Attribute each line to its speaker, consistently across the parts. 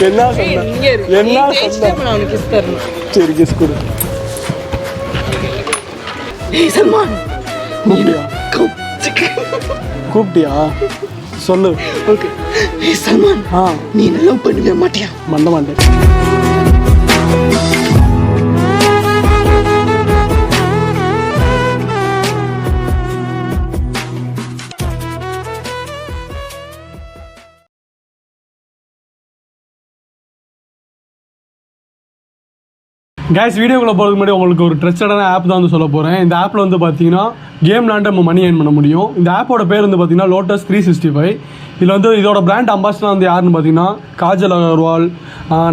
Speaker 1: என்ன சரி கிஸ் கொடு.
Speaker 2: சல்மான்
Speaker 1: கூப்பிட்டியா சொல்லு.
Speaker 2: ஓகே சல்மான் நீ லவ் பண்ணவே மாட்டியா?
Speaker 1: பண்ண மாட்டேன். கைஸ் வீடியோக்குள்ளே போகிறதுக்கு முன்னாடி உங்களுக்கு ஒரு ட்ரஸ்டடான ஆப் தான் வந்து சொல்ல போகிறேன். இந்த ஆப்பில் வந்து பார்த்தீங்கன்னா கேம் விளாண்டு நம்ம மணி ஏர்ன் பண்ண முடியும். இந்த ஆப்போட பேர் வந்து பார்த்தீங்கன்னா லோட்டஸ் 365. இதில் வந்து இதோட பிராண்ட் அம்பாசிடர் வந்து யாருன்னு பார்த்தீங்கன்னா காஜல் அகர்வால்,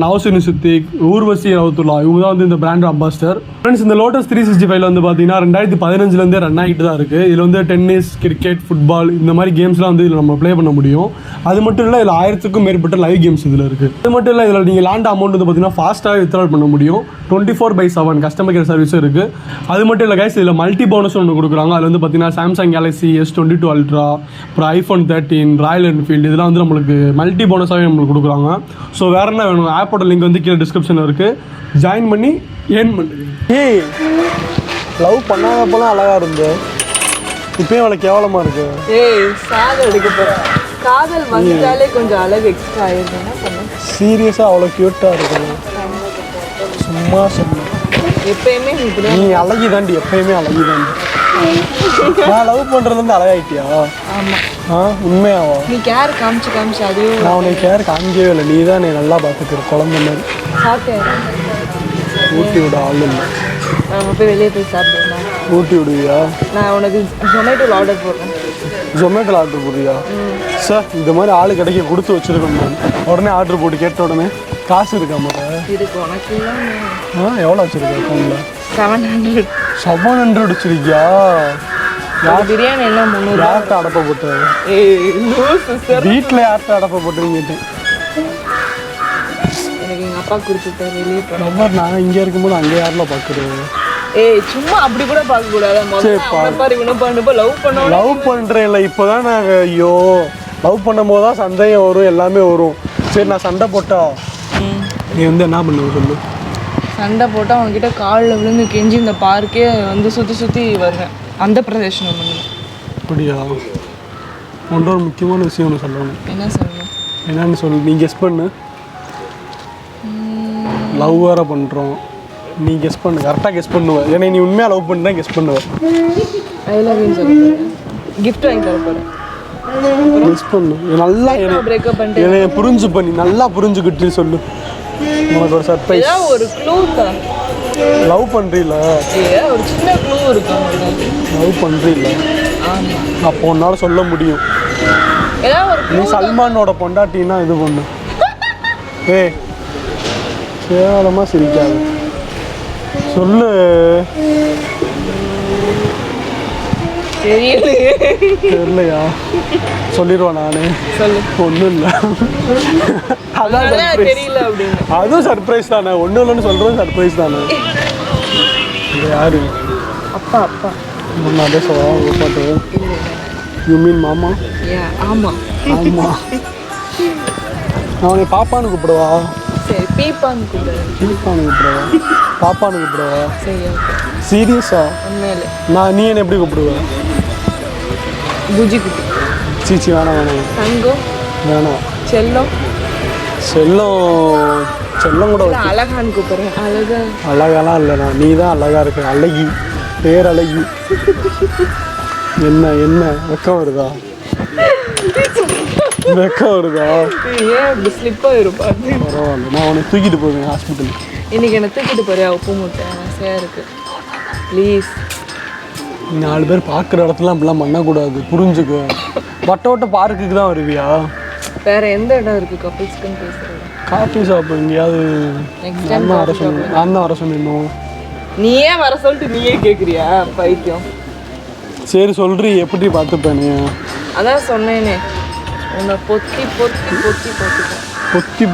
Speaker 1: நவசினி சித்திக், ஊர்வசி ரவுத்துல்லா, இவங்க தான் வந்து இந்த பிராண்ட் அம்பாசிடர். ஃப்ரெண்ட்ஸ் இந்த லோட்டஸ் 365 வந்து பார்த்தீங்கன்னா 2015 ரன் ஆகிட்டு தான் இருக்குது. இதில் வந்து டென்னிஸ், கிரிக்கெட், ஃபுட்பால் இந்த மாதிரி கேம்ஸ்லாம் வந்து இதில் நம்ம ப்ளே பண்ண முடியும். அது மட்டும் இல்லை இதில் 1000க்கும் மேற்பட்ட லைவ் கேம்ஸ் இதில் இருக்குது. அது மட்டும் இல்லை இதில் நீங்கள் லேண்ட் அமௌண்ட் வந்து பார்த்தீங்கன்னா ஃபாஸ்ட்டாக வித்ட்ரா பண்ண முடியும். 24/7 கஸ்டமர் கேர் சர்வீஸும் இருக்குது. அது மட்டும் இல்லை கைஸ் இதில் மல்டி போனஸ் ஒன்று கொடுக்குறாங்க. அதில் வந்து பார்த்தீங்கன்னா சாம்சங் கேலக்ஸி S22 அல்ட்ரா, அப்புறம் ஐஃபோன் 13, ராயல் என்ஃபீல்டு இதெல்லாம் வந்து நம்மளுக்கு மல்டி போனஸாகவே நம்மளுக்கு கொடுக்குறாங்க. ஸோ வேறு என்ன வேணும், ஆப்போட லிங்க் வந்து கீழே டிஸ்கிரிப்ஷனில் இருக்குது. ஜாயின் பண்ணி ஏர்ன் பண்ணுங்க. ஏய் லவ் பண்ணாதப்பெல்லாம் அழகாக இருந்து இப்போயும் அவளை கேவலமாக இருக்கு.
Speaker 2: ஏய் சாதல் எடுக்க போகிறேன். காதல் வந்துட்டாலே கொஞ்சம் அழகு எக்ஸ்ட்ரா ஆயிடுது. என்ன பண்ண
Speaker 1: சீரியஸாக அவ்வளோ க்யூட்டாக இருக்கணும். சும்மா சொன்னேன்.
Speaker 2: எப்பயுமே
Speaker 1: நீ அழகி தாண்டி, எப்பயுமே அழகி தாண்டி. நான் லவ் பண்ணுறதுலேருந்து அழகாயிட்டியா?
Speaker 2: ஆமாம்.
Speaker 1: உண்மையாவா?
Speaker 2: நீ கேர் காமிச்சு அதுவும்
Speaker 1: நான் உனக்கு கேர் காமிக்கவே இல்லை. நீ தான் நீ நல்லா பார்த்துக்கிற குழந்தை மாதிரி. ஊட்டி விட ஆள் இல்லை.
Speaker 2: நம்ம போய் வெளியே போய் சாப்பிடுவோம்.
Speaker 1: ஊட்டி விடுவியா?
Speaker 2: நான் உனக்கு ஜொமேட்டோவில் ஆர்டர் போடுறேன்.
Speaker 1: ஜொமேட்டோவில் ஆர்டர் போடுறியா? சார் இந்த மாதிரி ஆள் கிடைக்க கொடுத்து வச்சுருக்கோம். உடனே ஆர்டர் போட்டு கேட்ட உடனே காசு இருக்கா மாதிரி
Speaker 2: இருக்கு உனக்கு.
Speaker 1: எவ்வளோ வச்சுருக்கா அக்கௌண்ட்டில்?
Speaker 2: 700.
Speaker 1: 700 வச்சுருக்கியா?
Speaker 2: பிரியாணி எல்லாம் 300.
Speaker 1: யார்கிட்ட அடப்பை போட்டு? வீட்டில் யார்கிட்ட அடப்பை போட்டுன்னு கேட்டேன்.
Speaker 2: எனக்கு எங்கள் அப்பா கொடுத்துட்டார் வெளியே போகிறேன்.
Speaker 1: ரொம்ப நான் இங்கே இருக்கும்போது அங்கே யாரில் பார்க்குறேன்.
Speaker 2: ஏய் சும்மா அப்படி கூட பார்க்கக்கூடாது.
Speaker 1: லவ் பண்ணுறேன் இல்லை இப்போ தான் நான். ஐயோ லவ் பண்ணும் போது தான் சந்தேகம் வரும், எல்லாமே வரும். சரி நான் சண்டை போட்டா நீ வந்து என்ன பண்ணுவ சொல்லு.
Speaker 2: சண்டை போட்டால் அவங்ககிட்ட காலில் விழுந்து கெஞ்சி இந்த பார்க்கே வந்து சுற்றி வருவேன். அந்த பிரதேசம் பண்ணுவேன்.
Speaker 1: அப்படியா? ஒன்ற ஒரு முக்கியமான விஷயம் ஒன்று சொல்லணும்.
Speaker 2: என்ன சொல்லணும்?
Speaker 1: என்னன்னு சொல்லு. நீ கெஸ் பண்ணு. லவ் வேறு பண்ணுறோம். நீ கெஸ் பண்ணு. கரெக்டாக கெஸ் பண்ணுவேன். ஏன்னா நீ உண்மையாக லவ் பண்ணி தான் கெஸ் பண்ணுவேன்.
Speaker 2: ஐ லவ் யூ சொல்ல போகிறேன். கிஃப்ட் வாங்கி தர போகிறேன்.
Speaker 1: கெஸ் பண்ணு. நல்லா
Speaker 2: பிரேக்கப் பண்ணிட்டு
Speaker 1: என்னை புரிஞ்சு பண்ணி நல்லா புரிஞ்சுக்கிட்டு சொல்லு. உனக்கு ஒரு சர்ப்ரைஸ்.
Speaker 2: ஒரு க்ளூ தான்.
Speaker 1: லவ் பண்ணுறீல?
Speaker 2: ஒரு சின்ன க்ளூ இருக்கும்.
Speaker 1: லவ் பண்ணுறீல?
Speaker 2: ஆமாம்.
Speaker 1: அப்போ உன்னால் சொல்ல முடியும். நீ சல்மானோட பொண்டாட்டின்னா இது பண்ணு. ஏய் கேவலமாக சிரிக்காது சொல்லு. தெரியலையா? சொல்லிடுவேன் நானே.
Speaker 2: சொல்லு.
Speaker 1: ஒன்றும் இல்லை. அதான்
Speaker 2: தெரியல அப்படின்னு.
Speaker 1: அதுவும் சர்ப்ரைஸ் தானே. ஒன்றும் இல்லைன்னு சொல்கிறோம் சர்ப்ரைஸ் தானே. இது யாரு?
Speaker 2: அப்பா. அப்பா
Speaker 1: நான் அதே சொல்லுவேன் பாட்டு. யூ மீன் மாமா?
Speaker 2: ஆமாம்.
Speaker 1: ஆமாம். நான் உன்னை பாப்பான்னு கூப்பிடுவா?
Speaker 2: சரி பீப்பான்னு கூப்பிடுவேன்.
Speaker 1: பீப்பான்னு கூப்பிடுவா? பாப்பான்னு கூப்பிடுவா?
Speaker 2: சரி ஓகே.
Speaker 1: சீரியஸா?
Speaker 2: உண்மையிலே
Speaker 1: நீ என்ன எப்படி கூப்பிடுவேன்?
Speaker 2: புஜி குட்டி.
Speaker 1: சீச்சி வேணாம்.
Speaker 2: தங்கம்
Speaker 1: வேணாம்.
Speaker 2: செல்லம்
Speaker 1: கூட
Speaker 2: அழகான்னு கூப்பிடுறேன்.
Speaker 1: அழகாலாம் இல்லைண்ணா. நீ தான் அழகா இருக்க. அழகி, பேர் அழகி. என்ன வெக்கம் வருதா? வெக்கம் வருதா?
Speaker 2: ஏன் இப்படி ஸ்லிப்பாக இருப்பாரு?
Speaker 1: பரவாயில்ல, நான் உன்னை தூக்கிட்டு போவேன் ஹாஸ்பிட்டலுக்கு.
Speaker 2: இன்னைக்கு என்ன தூக்கிட்டு போறியா? உப்பு மூட்டை ஆசையாக இருக்கு. ப்ளீஸ்.
Speaker 1: 4 பேர் பார்க்குற இடத்துலாம் அப்படிலாம் பண்ணக்கூடாது, புரிஞ்சுக்க. வட்ட பார்க்குக்கு தான் வருவியா?
Speaker 2: வேற எந்த இடம் இருக்கு கப்பிள்ஸ்க்குன்னு பேசுறது?
Speaker 1: காஃபி ஷாப் எங்கேயாவது. நான் தான் வர சொன்னேன்.
Speaker 2: நீயே வர சொல்லிட்டு நீயே கேட்குறியா பைத்தியம்?
Speaker 1: சரி சொல்றி, எப்படி பார்த்துப்பேனே?
Speaker 2: அதான் சொன்னேனே, உன்னை பொத்தி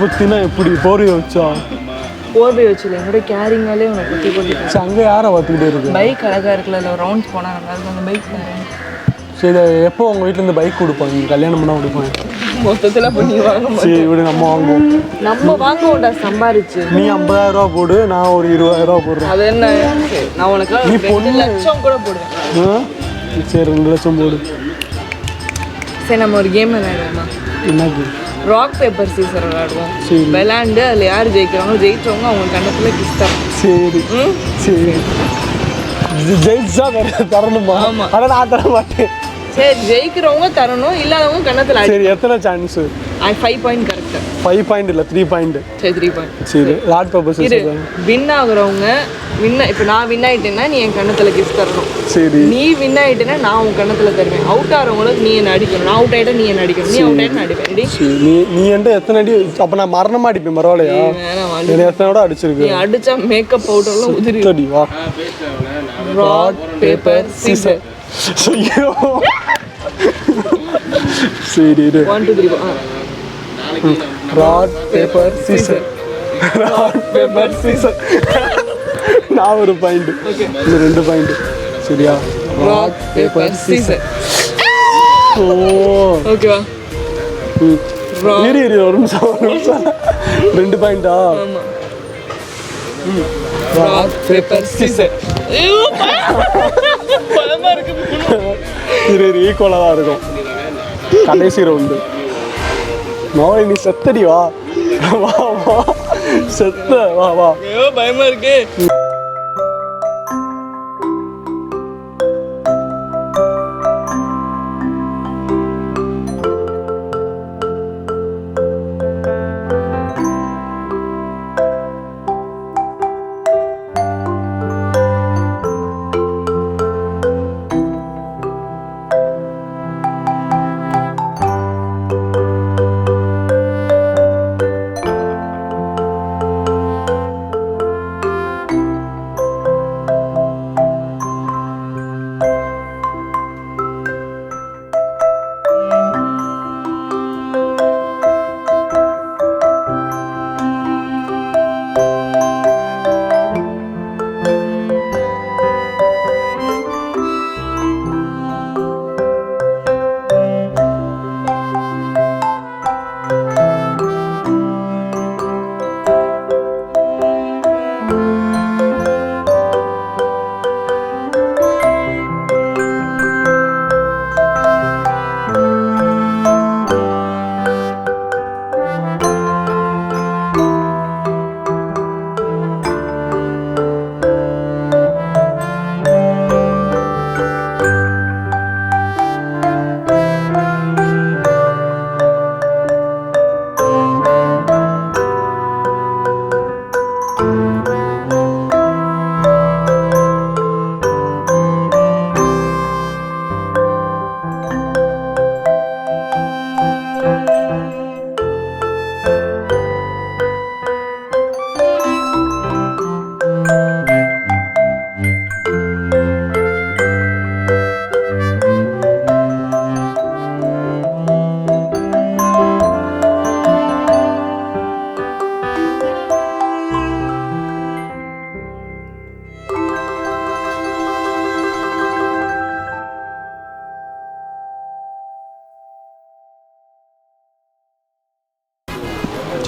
Speaker 1: பொத்தினா எப்படி? போர்வை வச்சா?
Speaker 2: போர்வை வச்சுல என்னோட கேரிங்காலே உன்னை பொத்தி
Speaker 1: அங்கே யாரை பார்த்துக்கிட்டே இருக்கு?
Speaker 2: பைக் அழகாக இருக்குல்ல, இல்லை ரவுண்ட்ஸ் போனால் நல்லா இருக்கும் அந்த பைக்.
Speaker 1: சரி எப்போ உங்கள் வீட்டிலேருந்து பைக் கொடுப்பாங்க? கல்யாணம் பண்ணால் கொடுப்பாங்க?
Speaker 2: மொத்தத்தில் பண்ணி வாங்க மாட்டோம்.
Speaker 1: சரி விடு, நம்ம வாங்குவோம்.
Speaker 2: நம்ம வாங்குவோம்டா சம்பாரிச்சு.
Speaker 1: நீ 50,000 ரூபா போடு, நான் ஒரு 20,000 போடுறேன்.
Speaker 2: அது என்ன, நான் உனக்கு
Speaker 1: நீ
Speaker 2: 2 லட்சம் கூட போடுவேன்.
Speaker 1: சரி 2 லட்சம் போடு.
Speaker 2: சரி நம்ம ஒரு கேம் விளையாடுவோமா?
Speaker 1: என்ன கேம்?
Speaker 2: ராக் பேப்பர் சீசர் விளையாடுவோம்.
Speaker 1: சரி.
Speaker 2: விளையாண்டு அதில் யார் ஜெயிக்கிறவங்க அவங்க கண்ணத்தில் கிஸ் தரணும்.
Speaker 1: சரி சரி. ஜெயிச்சா தரணுமா?
Speaker 2: ஆமாம்.
Speaker 1: ஆனால் நான் தர மாட்டேன்.
Speaker 2: சரி ஜெயிக்கிறவங்க தரணும், இல்லாதவங்க கண்ணத்தில்
Speaker 1: சரி எத்தனை சான்ஸு?
Speaker 2: 5 பாயிண்ட் கரெக்டாக.
Speaker 1: 5 பாயிண்ட் இல்லை 3 பாயிண்ட்.
Speaker 2: சரி 3 பாயிண்ட்.
Speaker 1: சரி ராட் பேப்பர் சீசர்.
Speaker 2: வின் ஆகுறவங்க இப்போ நான் வின் ஆகிட்டேன்னா நீ என் கண்ணத்தில் கிஸ் தரணும்.
Speaker 1: சரி.
Speaker 2: நீ வின் ஆகிட்டேன்னா நான் உன் கண்ணத்தில் தருவேன். அவுட் ஆகிறவங்களுக்கு நீ என்ன அடிக்கணும். நான் அவுட் ஆகிட்டா நீ என்ன அடிக்கணும். நீ அவுட் ஆகிட்டு நான் அடிப்பேன். ரெடி?
Speaker 1: நீ என்கிட்ட எத்தனை அடி? அப்போ நான் மரணமா அடிப்பேன், பரவாயில்லையா? என்ன எத்தனை விட அடிச்சிருக்கு?
Speaker 2: நீ அடிச்சா மேக்கப் பவுடர்லாம் உதிரி.
Speaker 1: அடி வா.
Speaker 2: Rock paper scissor.
Speaker 1: ஐயோ சரி
Speaker 2: 1 2 3.
Speaker 1: ராட் பேப்பர் சீசர். ராட் பேப்பர் சீசர். நான் ஒரு பாயிண்ட், இது 2 பாயிண்ட். சரியா?
Speaker 2: Rock paper Caesar.
Speaker 1: ஓ
Speaker 2: ஓகேவா?
Speaker 1: இரு ஒரு நிமிஷம். 2 பாயிண்டா?
Speaker 2: ஆமா. Rock paper Caesar. பயமா இருக்கு.
Speaker 1: இரு ஈக்குவலாக தான் இருக்கும். கடைசி ரவுண்டு. நோய் நீ செத்தடி, வா வா வா செத்த, வா வா.
Speaker 2: ஐயோ பயமா இருக்கு.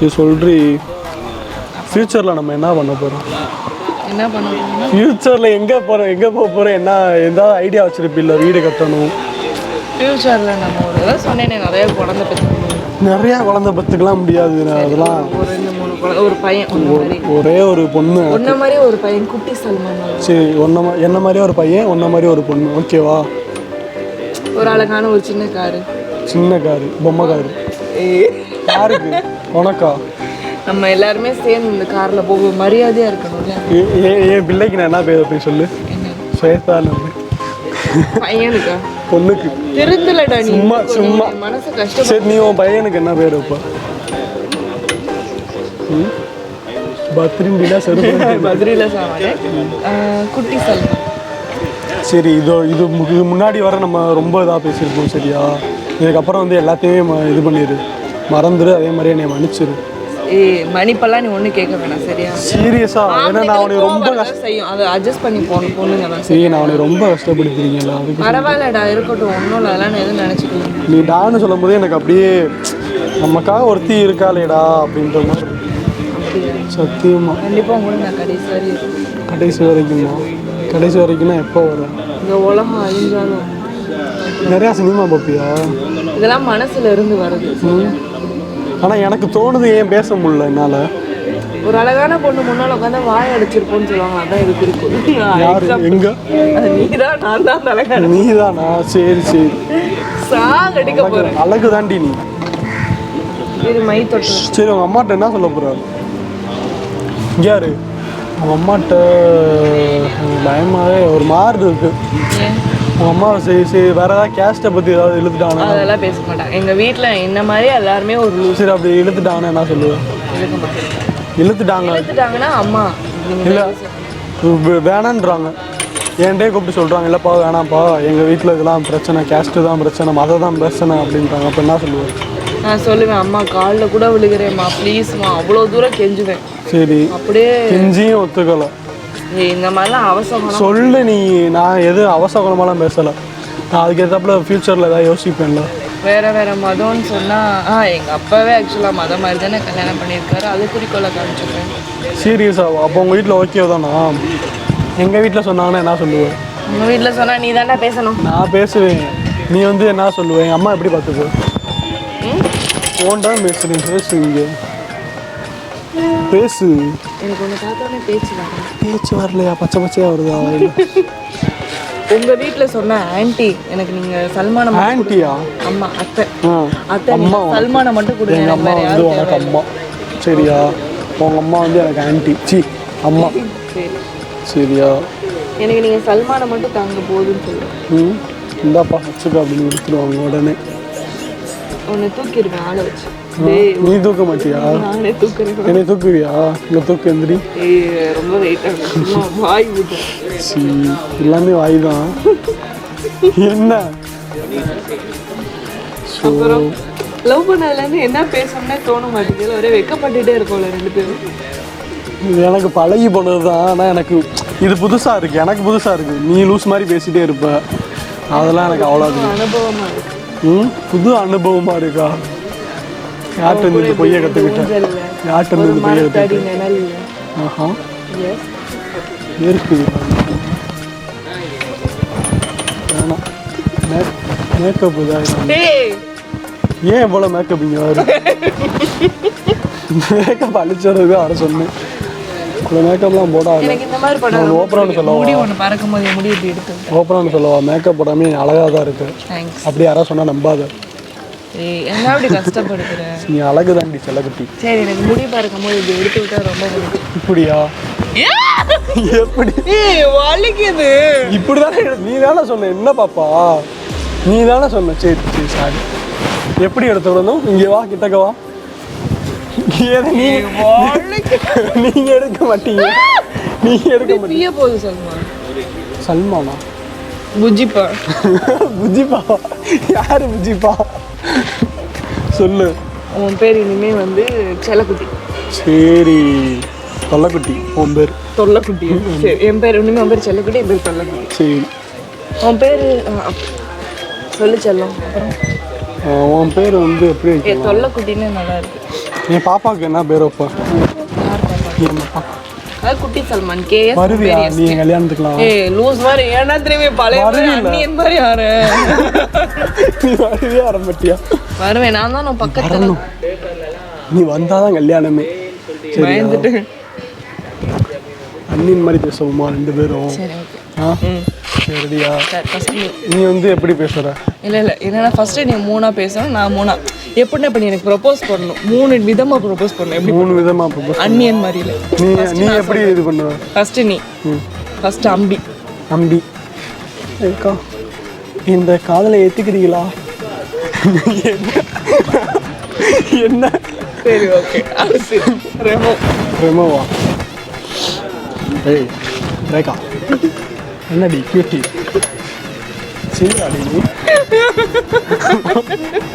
Speaker 1: சரி சொல்றி, ஃப்யூச்சரில் நம்ம என்ன பண்ண போகிறோம்?
Speaker 2: என்ன பண்ணுவோம்?
Speaker 1: ஃப்யூச்சரில் எங்கே போக போகிறோம்? என்ன எதாவது ஐடியா வச்சுருப்பில்ல? வீடு கட்டணும்.
Speaker 2: ஃப்யூச்சரில் நம்ம ஒரு சொன்னேனே நிறைய குழந்தை பெற்றுக்கணும்.
Speaker 1: நிறையா குழந்தை பெற்றுக்கலாம் முடியாது. அதெல்லாம்
Speaker 2: ஒரு 2 3 குழந்தை, ஒரு பையன்,
Speaker 1: ஒரே ஒரு பொண்ணு.
Speaker 2: ஒன்ன மாதிரி ஒரு பையன், குட்டி சல்மான்.
Speaker 1: சரி என்ன மாதிரியே ஒரு பையன், ஒன்ன மாதிரி ஒரு பொண்ணு. ஓகேவா?
Speaker 2: ஒரு அழகான ஒரு சின்ன காரு.
Speaker 1: சின்ன காரு, பொம்மை காரு. யாருக்கு? உனக்கா?
Speaker 2: நம்ம எல்லாருமே சேர்ந்து இந்த காரில் போக மரியாதையாக இருக்கணும்ல.
Speaker 1: என் பிள்ளைக்கு நான் என்ன பேர் அப்படி சொல்லு? ஸ்வேதா. நம்ம
Speaker 2: பையனுக்கா?
Speaker 1: பொண்ணுக்கு.
Speaker 2: திருந்தலடா நீ.
Speaker 1: சும்மா
Speaker 2: மனசு கஷ்டம்.
Speaker 1: சரி நீ உன் பையனுக்கு என்ன பேர் வைப்பா? பத்ரின்டினா சரி.
Speaker 2: பத்ரில சாமானே குட்டி சல்மான்.
Speaker 1: சரி இது முன்னாடி வர நம்ம ரொம்ப இதாக பேசியிருப்போம். சரியா? இதுக்கப்புறம் வந்து எல்லாத்தையும் இது பண்ணிடு, மறந்துடு. அதே மாதிரியே நீ மன்னிச்சிரு.
Speaker 2: மன்னிப்பெல்லாம் நீ ஒன்றும் கேட்க வேணாம். சரியா?
Speaker 1: சீரியஸா? ஏன்னா நான் அவனை ரொம்ப
Speaker 2: செய்யும், அதை அட்ஜஸ்ட் பண்ணி போகணும். பொண்ணுங்க தான்.
Speaker 1: சரி நான் அவனை ரொம்ப கஷ்டப்படுத்துறீங்களா? அதுக்கு
Speaker 2: பரவாயில்லடா, இருக்கட்டும், ஒன்றும் இல்லை. அதெல்லாம் நான் எதுவும் நினச்சிக்கலாம்.
Speaker 1: நீ டான்னு சொல்லும் போதே எனக்கு அப்படியே நமக்காக ஒருத்தி இருக்காளேடா அப்படின்ற மாதிரி இருக்கு. சத்தியமா
Speaker 2: கண்டிப்பாக உங்களுக்கு நான் கடைசி வரை
Speaker 1: கடைசி வரைக்குமா? கடைசி வரைக்கும்னா எப்போ வரும்?
Speaker 2: இந்த உலகம் அழிஞ்சாலும்.
Speaker 1: நிறையா சினிமா பார்ப்பியா?
Speaker 2: இதெல்லாம் மனசுல இருந்து வருது.
Speaker 1: ஆனால் எனக்கு தோணுது ஏன் பேச முடியல என்னால்.
Speaker 2: ஒரு அழகான பொண்ணு முன்னால் உட்காந்து வாய் அடிச்சிருப்போன்னு சொல்லுவாங்க. அதான் இது குறிக்கும்.
Speaker 1: யாரு எங்க?
Speaker 2: நீதான், நான் தான் அழகான.
Speaker 1: நீதானா? சரி சரி.
Speaker 2: சாங் அடிக்க போறேன்.
Speaker 1: அழகு தாண்டி நீ.
Speaker 2: இது மை தொட்டு.
Speaker 1: சரி உங்கள் அம்மாட்ட என்ன சொல்ல போகிறாரு? யாரு உங்கள் அம்மாட்ட? பயமாகவே ஒரு மாதிரி இருக்கு. உங்கள் அம்மா சரி சரி வேற ஏதாவது கேஸ்ட்டை பற்றி ஏதாவது இழுத்துட்டாங்க?
Speaker 2: அதெல்லாம் பேச மாட்டாங்க. எங்கள் வீட்டில் என்ன மாதிரி எல்லாருமே ஒரு லூஸ்.
Speaker 1: சரி அப்படி இழுத்துட்டாங்கன்னா என்ன சொல்லுவேன்?
Speaker 2: இழுக்க மாட்டேன்.
Speaker 1: இழுத்துட்டாங்கன்னா
Speaker 2: அம்மா
Speaker 1: இல்லை வேணான்றாங்க. என்கிட்டே கூப்பிட்டு சொல்கிறாங்க, இல்லைப்பா வேணாம்ப்பா எங்கள் வீட்டில் இதெல்லாம் பிரச்சனை, கேஸ்ட்டு தான் பிரச்சனை, மதம் தான் பிரச்சனை அப்படின்றாங்க. அப்போ என்ன சொல்லுவேன்?
Speaker 2: நான் சொல்லுவேன், அம்மா காலில் கூட விழுகிறேம்மா ப்ளீஸ்மா, அவ்வளோ தூரம் கெஞ்சுவேன்.
Speaker 1: சரி
Speaker 2: அப்படியே
Speaker 1: கெஞ்சியும் ஒத்துக்கலை.
Speaker 2: இந்த மாதிரிலாம் அவசரம்
Speaker 1: சொல்லு நீ. நான் எதுவும் அவசரமாலாம் பேசலை. நான் அதுக்கேற்றாப்புல ஃப்யூச்சரில் ஏதாவது யோசிப்பேன்ல.
Speaker 2: வேற வேற மதம்னு சொன்னால் எங்கள் அப்பாவே ஆக்சுவலாக மதம் மாதிரி தானே கல்யாணம் பண்ணியிருக்காரு. அது குறிக்கோளை காமிச்சிருக்கேன்.
Speaker 1: சீரியஸாக? அப்போ உங்கள் வீட்டில் ஓகே தானா? எங்கள் வீட்டில் சொன்னாங்கன்னா என்ன சொல்லுவேன்?
Speaker 2: உங்கள் வீட்டில் சொன்னால் நீ தானே பேசணும்.
Speaker 1: நான் பேசுவேன். நீ வந்து என்ன சொல்லுவேன்? எங்கள் அம்மா எப்படி பார்த்துக்கு? ஓன்டா பேசுகிறேன். பேசுவீங்க பேசு.
Speaker 2: எனக்கு ஒன்று பார்த்தோன்னே பேச்சு வரேன்.
Speaker 1: பேச்சு வரலையா? பச்சை பச்சையாக வருதா?
Speaker 2: உங்கள் வீட்டில் சொன்ன ஆன்ட்டி எனக்கு நீங்கள் சல்மானம்.
Speaker 1: ஆன்ட்டியா?
Speaker 2: அம்மா அத்தை. அத்தை
Speaker 1: அம்மா
Speaker 2: சல்மானை மட்டும் கொடுங்க.
Speaker 1: எங்கள் அம்மா வந்து உனக்கு அம்மா. சரியா? உங்கள் அம்மா வந்து எனக்கு ஆன்ட்டி. அம்மா.
Speaker 2: சரி
Speaker 1: சரியா?
Speaker 2: எனக்கு நீங்கள் சல்மானை மட்டும் தாங்க போகுதுன்னு சொல்லுவேன்.
Speaker 1: இந்தாப்பா வச்சுக்க அப்படின்னு கொடுத்துருவாங்க உடனே.
Speaker 2: உன்னை தூக்கிடுவேன் ஆளை வச்சு.
Speaker 1: நீ தூக்க மாட்டியா?
Speaker 2: நானே தூக்குறேன்.
Speaker 1: என்னை தூக்குவியா? இங்கே தூக்கு எந்திரி.
Speaker 2: ரொம்ப வெயிட்டாக வாய் விட்டேன்.
Speaker 1: எல்லாமே வாய் தான். என்ன
Speaker 2: அப்புறம் லவ் பண்ணதுலேருந்து என்ன பேசணும்னே தோண மாட்டேங்குது. ஒரே வெக்கப்பட்டுட்டே இருக்கோம்ல ரெண்டு பேரும்.
Speaker 1: இது எனக்கு பழகி போனது தான். ஆனால் எனக்கு இது புதுசாக இருக்குது. எனக்கு புதுசாக இருக்குது. நீ லூஸ் மாதிரி பேசிகிட்டே இருப்ப. அதெல்லாம் எனக்கு அவ்வளோ
Speaker 2: அனுபவமாக இருக்கு.
Speaker 1: புது அனுபவமாக இருக்கா? யார்கிட்ட இருந்து இந்த பொய்யை கற்றுக்கிட்டேன்? யார்கிட்ட இருந்து இந்த பொய்யை கற்றுக்கிட்டேன்? ஆஹா இருக்குது. வேணாம் மேக்கப் இதாக. ஏன் இவ்வளோ மேக்கப் இங்கே வரும்? மேக்கப் அழிச்சதுக்கு வர சொன்னேன். இவ்வளோ மேக்கப்லாம் போடாது.
Speaker 2: எனக்கு இந்த மாதிரி படம்
Speaker 1: ஓப்பரானு சொல்லவா?
Speaker 2: முடி ஒன்று பறக்கும் போது முடி இப்படி எடுத்து
Speaker 1: ஓப்பரானு சொல்லவா? மேக்கப் போடாமே அழகாக தான் இருக்கு.
Speaker 2: தேங்க்ஸ்.
Speaker 1: அப்படி யாராவது சொன்னால் நம்பாத.
Speaker 2: என்ன அப்படி கஷ்டப்படுத்துற?
Speaker 1: நீ அழகு தாண்டி செல்லக்குட்டி.
Speaker 2: சரி எனக்கு முடி பறக்கும் போது இப்படி எடுத்து விட்டா ரொம்ப பிடிக்கும்.
Speaker 1: இப்படியா? எப்படி
Speaker 2: வலிக்குது?
Speaker 1: இப்படிதானே நீ தானே சொன்ன. என்ன பாப்பா நீ தானே சொன்ன. சரி சரி சாரி. எப்படி எடுத்து விடணும்? இங்கே வா, கிட்டக்க வா. நீங்க எடுக்க மாட்டீங்க. நீங்க எடுக்க மாட்டீங்க.
Speaker 2: போகுது சல்மான்.
Speaker 1: சல்மானா?
Speaker 2: புஜிப்பா.
Speaker 1: புஜிப்பா? யாரு புஜிப்பா? சொல்லு.
Speaker 2: உன் பேர் இனிமே வந்து செல்லக்குட்டி.
Speaker 1: சரி தொல்லக்குட்டி. உன் பேர்
Speaker 2: தொல்லக்குட்டி. சரி என் பேர் இனிமே உன் பேர் செல்லக்குட்டி. என் பேர் தொல்லக்குட்டி.
Speaker 1: சரி
Speaker 2: உன் பேர் சொல்லு செல்லம். அப்புறம்
Speaker 1: உன் பேர் வந்து எப்படி?
Speaker 2: தொல்லக்குட்டின்னு நல்லா இருக்கு.
Speaker 1: என் பாப்பாவுக்கு என்ன பேர் வைப்பா?
Speaker 2: யார் பாப்பா? குட்டி சல்மான். கேஎஸ்.
Speaker 1: வருவியா நீ கல்யாணத்துக்குலாம்?
Speaker 2: லூஸ் மாதிரி ஏன்னா திரும்பி பழைய அண்ணியன் மாதிரி யாரு?
Speaker 1: நீ வருவியா வரமாட்டியா?
Speaker 2: வருவேன். நான் தான் நான் பக்கத்துல.
Speaker 1: நீ வந்தாதான் கல்யாணமே.
Speaker 2: பயந்துட்டு
Speaker 1: அண்ணின் மாதிரி பேசுவோமா ரெண்டு பேரும்?
Speaker 2: சரி ஓகே.
Speaker 1: சரியா?
Speaker 2: ஃபர்ஸ்ட்
Speaker 1: நீ வந்து எப்படி பேசுற?
Speaker 2: இல்லை என்னன்னா ஃபர்ஸ்ட் நீ மூணா பேசணும், நான் மூணா. எப்படின்னா இப்போ நீ எனக்கு ப்ரொபோஸ் பண்ணணும். 3 விதமாக ப்ரொபோஸ் பண்ணணும். எப்படி?
Speaker 1: 3 விதமாக ப்ரொபோஸ்.
Speaker 2: அன்னியன் மாதிரி இல்லை.
Speaker 1: நீ எப்படி இது பண்ணுவ?
Speaker 2: ஃபர்ஸ்ட் நீ. ஃபர்ஸ்ட் அம்பி.
Speaker 1: அம்பி ஏக்கா இந்த காதலை ஏற்றுக்கிறீங்களா? என்ன?
Speaker 2: சரி ஓகே. அடுத்து ரெமோ.
Speaker 1: ரெமோவா? ஏய் ரேகா என்னடி கியூட்டி சரியாடி நீ?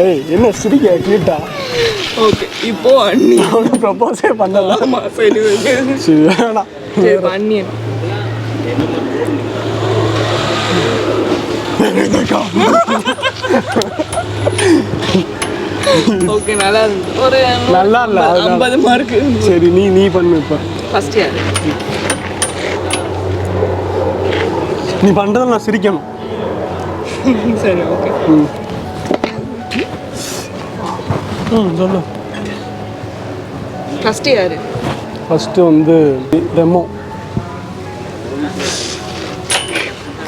Speaker 1: ஏய் என்ன சிரிக்க கியூட்டா?
Speaker 2: ஓகே இப்போ அண்ணி.
Speaker 1: அவனை ப்ரப்போஸே பண்ணல.
Speaker 2: சரி
Speaker 1: சரி வேணாம்.
Speaker 2: சரி அண்ணியன். ஓகே நல்லா இருந்துச்சு. ஒரு
Speaker 1: நல்லா இல்லை
Speaker 2: 50 மார்க்கு.
Speaker 1: சரி நீ பண்ணு இப்போ.
Speaker 2: ஃபர்ஸ்ட் இயர்
Speaker 1: நீ பண்ணுறத நான் சிரிக்கணும்.
Speaker 2: சரி ஓகே.
Speaker 1: சொல்லு.
Speaker 2: ஃபர்ஸ்ட் இயர்
Speaker 1: ஃபஸ்ட்டு வந்து டெமோ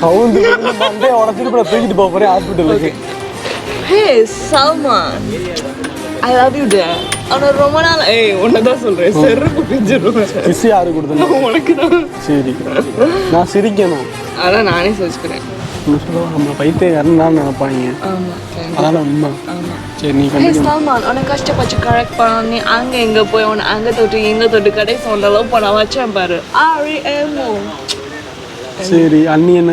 Speaker 1: கவுந்து மண்டையை உடச்சிட்டு கூட தூக்கிட்டு போக போகிறேன் ஹாஸ்பிட்டலுக்கு.
Speaker 2: ஹே சல்மான் ஐ லவ் யூ டே. ஆனால் ரொம்ப நாள் ஒன்று தான் சொல்கிறேன், செருப்பு பிஞ்சிருவேன்.
Speaker 1: கிஸ் யாரு கொடுத்தேன்?
Speaker 2: உனக்கு தான்.
Speaker 1: சரி நான் சிரிக்கணும்.
Speaker 2: அதான் நானே சிரிச்சுக்கிறேன்.
Speaker 1: சொல்லுவாங்க நம்ம பைத்தியக்காரன்னு தான் நினைப்பாங்க.
Speaker 2: ஆமாம்
Speaker 1: அதெல்லாம் உண்மை.
Speaker 2: ஆமாம்.
Speaker 1: சரி நீ
Speaker 2: ஹே சல்மான் உன்னை கஷ்டப்பட்டு கரெக்ட் பண்ணி அங்கே இங்கே போய் உன்னை அங்கே தொட்டு இங்கே தொட்டு கடைசி உன்னை லவ் பண்ண வச்சேன் பாரு. ஆரிஎம்ஓ.
Speaker 1: சரி அண்ணி என்ன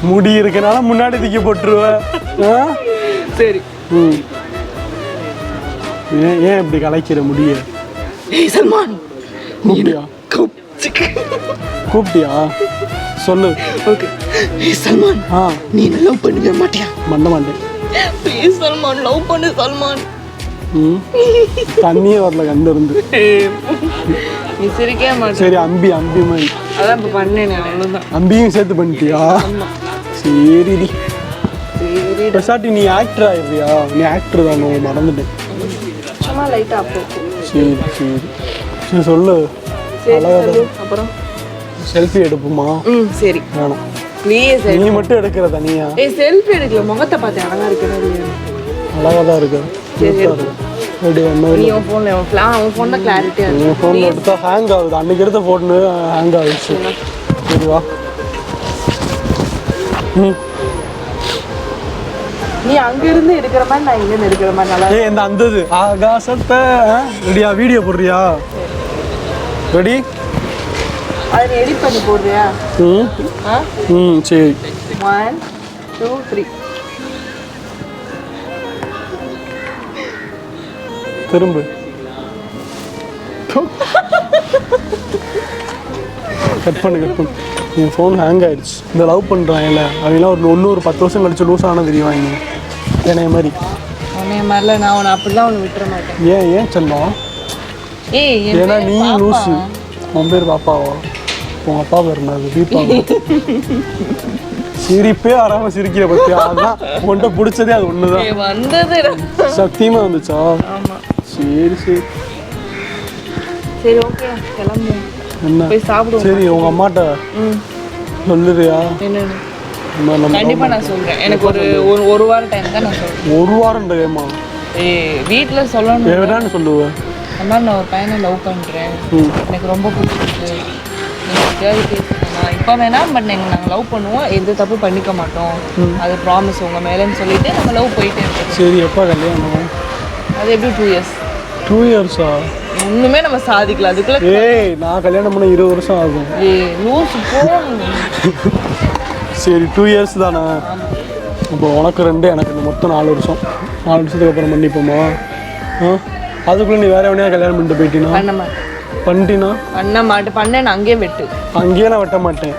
Speaker 1: முடி இருக்கனால முன்னாடி தூக்கி போட்டுருவேன்.
Speaker 2: சரி
Speaker 1: ஏன் இப்படி கலைக்கிற முடிய?
Speaker 2: ஏய் சல்மான்
Speaker 1: கூப்பிட்டியா? கூப்பிட்டியா சொல்லு.
Speaker 2: ஓகே. ஏய் சல்மான் நீ என்ன லவ் பண்ணவே மாட்டியா?
Speaker 1: பண்ண மாட்டேன்.
Speaker 2: ப்ளீஸ் சல்மான் லவ் பண்ணு சல்மான்.
Speaker 1: தண்ணியே வரல கண்டு இருந்து.
Speaker 2: நீ சிரிக்கவே மாட்டே.
Speaker 1: சரி அம்பி மாதிரி
Speaker 2: அதான் இப்போ பண்ணேன் அவ்வளோதான்.
Speaker 1: அம்பியும் சேர்த்து பண்ணிட்டியா? சரிடி.
Speaker 2: சரி
Speaker 1: பெசாட்டி நீ ஆக்டர் ஆயிடுறியா? நீ ஆக்டர் தானோ மறந்துட்டேன்.
Speaker 2: சும்மா லைட்டாக அப்போ.
Speaker 1: சரி சரி சரி சொல்லு.
Speaker 2: சரி அப்புறம்
Speaker 1: செல்ஃபி எடுப்போமா?
Speaker 2: சரி
Speaker 1: வேணும்.
Speaker 2: ப்ளீஸ்
Speaker 1: நீ மட்டும் எடுக்கிற தனியா?
Speaker 2: செல்ஃபி எடுக்கல, முகத்தை பார்த்தேன் அழகா இருக்கு.
Speaker 1: அழகாக தான் இருக்கு.
Speaker 2: நீ உன் ஃபோனில் உன் ஃபோனில் கிளாரிட்டியாக இருக்கு.
Speaker 1: என் ஃபோனில் எடுத்தா ஹேங் ஆகுது. அன்னைக்கு எடுத்த ஃபோனு ஹேங் ஆகுச்சு. சரிவா
Speaker 2: நீ அங்கிருந்து எடுக்கிற மாதிரி நான் இங்கேருந்து எடுக்கிற மாதிரி நல்லா.
Speaker 1: இந்த அந்தது ஆகாசத்தை ரெடியா? வீடியோ போடுறியா? ரெடி?
Speaker 2: அதை நீ எடிட் பண்ணி போடுறியா?
Speaker 1: சரி
Speaker 2: 1 2 3
Speaker 1: திரும்ப கட் பண்ணு. என் ஃபோன் ஹேங் ஆயிடுச்சு. இந்த லவ் பண்ணுறாங்கல்ல அவங்களாம் ஒரு 10 வருஷம் கழிச்சு லூஸ் ஆனால் தெரியுவாங்க. என்னைய மாதிரி
Speaker 2: உன்னைய மாதிரில நான் உன்னை அப்படிலாம் ஒன்று விட்டுற மாட்டேன்.
Speaker 1: ஏன் சொன்னோம்?
Speaker 2: ஏய்
Speaker 1: ஏன்னா நீ லூஸு. உன் பேர் பாப்பாவா? உன் அப்பா பேர் என்ன? தீபா. சிரிப்பே வராமல் சிரிக்கிற பற்றி அதான் உன்கிட்ட பிடிச்சதே அது ஒன்று தான்.
Speaker 2: வந்தது
Speaker 1: சத்தியமாக வந்துச்சா?
Speaker 2: ஆமாம்.
Speaker 1: சரி சரி
Speaker 2: சரி ஓகே கிளம்பு.
Speaker 1: என்ன
Speaker 2: போய் சாப்பிடுவோம்.
Speaker 1: சரி உங்க அம்மாட்ட சொல்லுறியா?
Speaker 2: என்னன்னு கண்டிப்பா நான் சொல்றேன். எனக்கு ஒரு வாரம் டைம் தான் நான் சொல்றேன்.
Speaker 1: ஒரு வாரம் டைமா?
Speaker 2: வீட்டுல சொல்லணும்.
Speaker 1: எவ்வளோன்னு சொல்லுவேன்.
Speaker 2: அம்மா நான் ஒரு பையனை லவ் பண்றேன், எனக்கு ரொம்ப பிடிச்சிருக்கு, நீங்க பேசுறேன் இப்போ வேணாம், பட் நாங்கள் லவ் பண்ணுவோம், எந்த தப்பு பண்ணிக்க மாட்டோம், அது ப்ராமிஸ் உங்க மேலேன்னு சொல்லிட்டு நம்ம லவ் போயிட்டே இருக்கோம்.
Speaker 1: சரி எப்போ கல்யாணம்? அது
Speaker 2: எப்படி 2 years?
Speaker 1: 2 years-ஆ?
Speaker 2: ஒண்ணுமே நம்ம சாதிக்கலாம் அதுக்குள்ள.
Speaker 1: நான் கல்யாணம் பண்ண 20 வருஷம் ஆகும்.
Speaker 2: லூஸ் போகணும்.
Speaker 1: சரி 2 years தானே? இப்போ உனக்கு 2 எனக்கு மொத்தம் 4 வருஷம். 4 வருஷத்துக்கு அப்புறம் பண்ணிப்போமா? அதுக்குள்ளே நீ வேற எவனையா கல்யாணம் பண்ணிட்டு போயிட்டீங்கன்னா?
Speaker 2: பண்ண மாட்டேன்.
Speaker 1: பண்ணிட்டீன்னா?
Speaker 2: பண்ண மாட்டேன். பண்ணேன் நான் அங்கேயே வெட்டு.
Speaker 1: அங்கேயே நான் வெட்ட மாட்டேன்,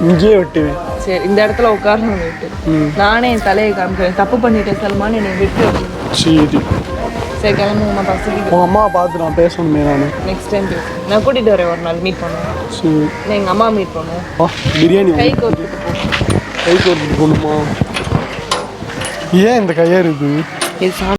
Speaker 1: இங்கேயே வெட்டுவேன்.
Speaker 2: சரி இந்த இடத்துல உட்காரணும் வெட்டு. நானே என் தலையை காமிக்கிறேன், தப்பு பண்ணிட்டேன் சல்மான் என்னை விட்டு.
Speaker 1: சரி
Speaker 2: சரி கிளம்புமா பசங்க.
Speaker 1: உங்கள் அம்மாவை பார்த்து நான் பேசணுமே. நான்
Speaker 2: நெக்ஸ்ட் டைம் பேசுவேன். நான் கூட்டிகிட்டு வரேன் ஒரு நாள், மீட் பண்ணுவேன்.
Speaker 1: சரி
Speaker 2: நான் எங்கள் அம்மா மீட் பண்ணுவோம்.
Speaker 1: பிரியாணி
Speaker 2: கை கோர்த்துட்டு போவோம்.
Speaker 1: கை கோர்த்துட்டு போகணுமா? ஏன் இந்த கையா இருக்குது?
Speaker 2: இது சாமி